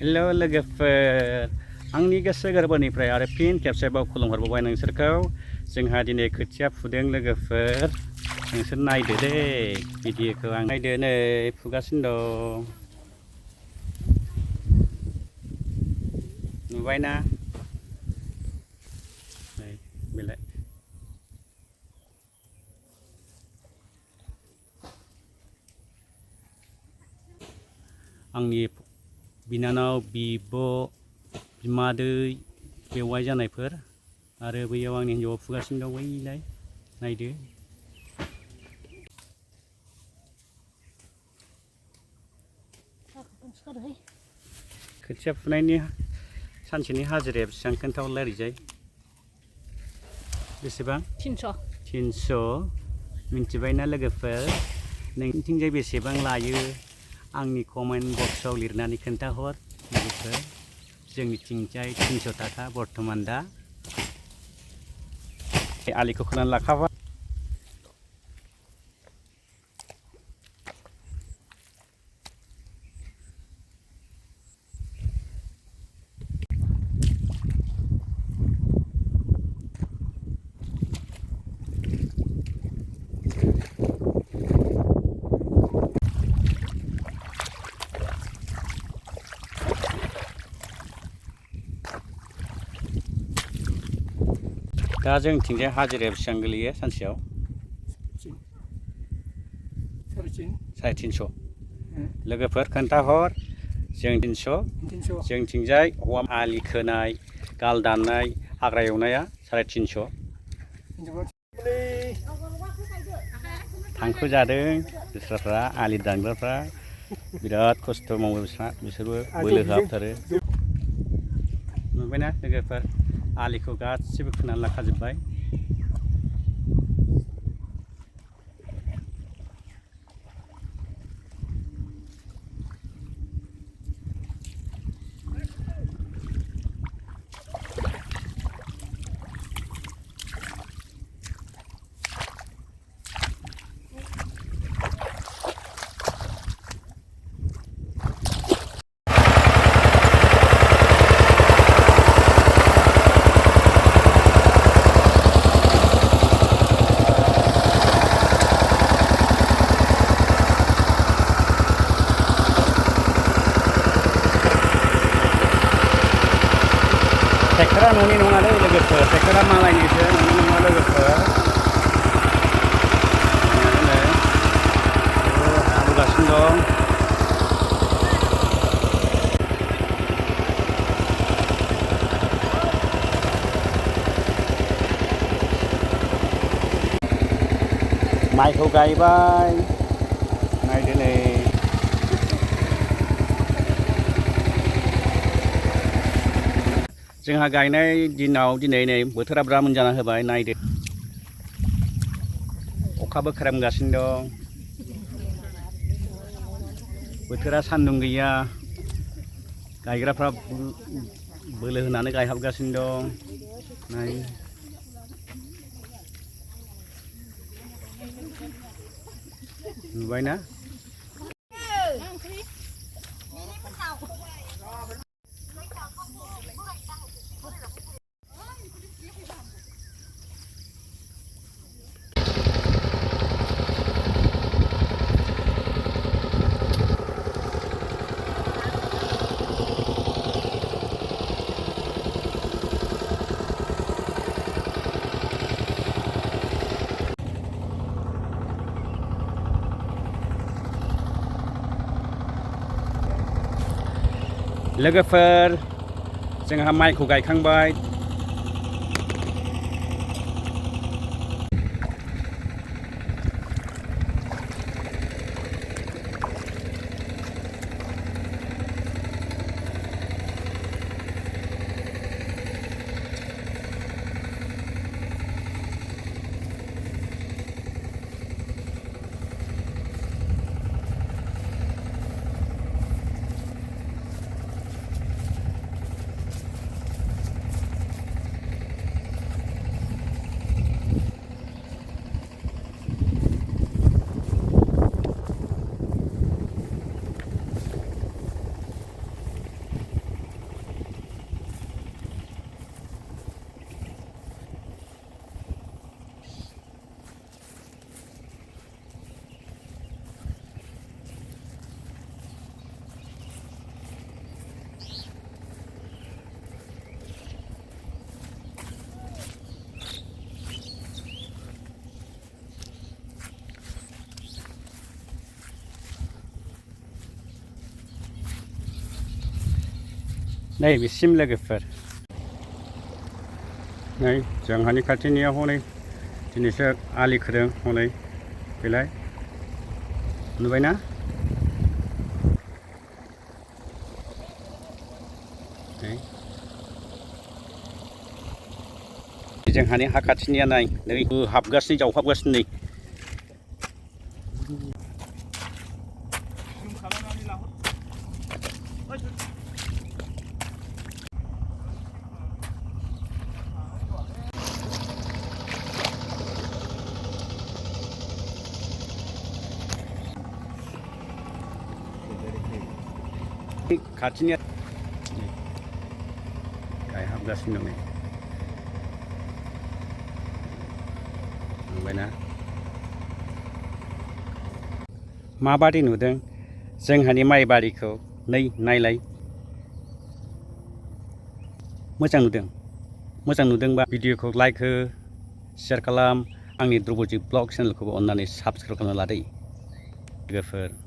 hello लोगोफोर आंनि गोसो गोरबोनिफ्राय आरो फिन खेबसेबाव खुलुमहरबाय नोंसोरखौ जोंहा दिनै खोथिया फुदों लोगोफोर नोंसोर नायदो दे भिडिअखौ आं नायदो नै फुगासिनो दं नुबायना नै बेलाय आंनि बिनानाव बिब' बिमादै बेवाइ जानायफोर आरो बैयाव आंनि हिन्जावा फुगासिनो दं बैलाय नायदो खोथिया फुनायनि सानसेनि हाजिराया बेसेबां खोन्थाहरलाय ओरैजाय बेसेबां 300 मिन्थिबायना लोगोफोर नोंथिंजाय बेसेबां लायो आंनि कमेन्ट बक्सआव लिरनानै खोन्थाहर लोगोफोर जोंनिथिंजाय 300 थाखा बर्थमान दा आलिखौ खोनानै लाखाबाय दा जोंथिंजाय हाजिराया बेसेबां गोलैयो सानसेयाव 350 लोगोफोर खोन्थाहर जों 300 जोंथिंजाय हौवा आलि खोनाय गाल दाननाय हाग्रा एवनाया 350 थांखु जादों दस्राफ्रा आलि दानग्राफ्रा बिराद खस्थ' मावो बिसोरबो बोलो होआबथारो नुबायना लोगोफोर आलिखौ गासिबो खोनानै लाखाजोब्बाय ट्रेक्टरा न'नि नङालै लोगोफोर ट्रेक्टरा मालायनिसो न'नि नङा लोगोफोर हाबोगासिनो दं माइखौ गायबाय नायदो नै जोंहा गायनाय दिनाव दिनै नै बोथोरा बिराद मोजां जाना होबाय नायदो अखाबो खोरोमगासिनो दं बोथोरा सान्दुं गैया गायग्राफ्रा बोलो होनानै गायहाबगासिनो दं नाय नुबायना लोगोफोर जोंहा माइखौ गायखांबाय नै बिसिम लोगोफोर नै जोंहानि खाथिनिया हनै दिनैसो आलि खोदों हनै बेलाय नुबायना जोंहानि हा खाथिनिया नाय नै हाबगासिनो जावहाबगासिनो नै खाथिनिया गायहाबगासिनो दं नै नुबायना माबादि नुदों जोंहानि माइ बारिखौ नै नायलाय मोजां नुदोंबा भिडिअखौ लाइक हो शेयार खालाम आंनि ध्रुबजित ब्लग चेनेलखौबो अन्नानै साबस्क्राइब खालामना लादै लोगोफोर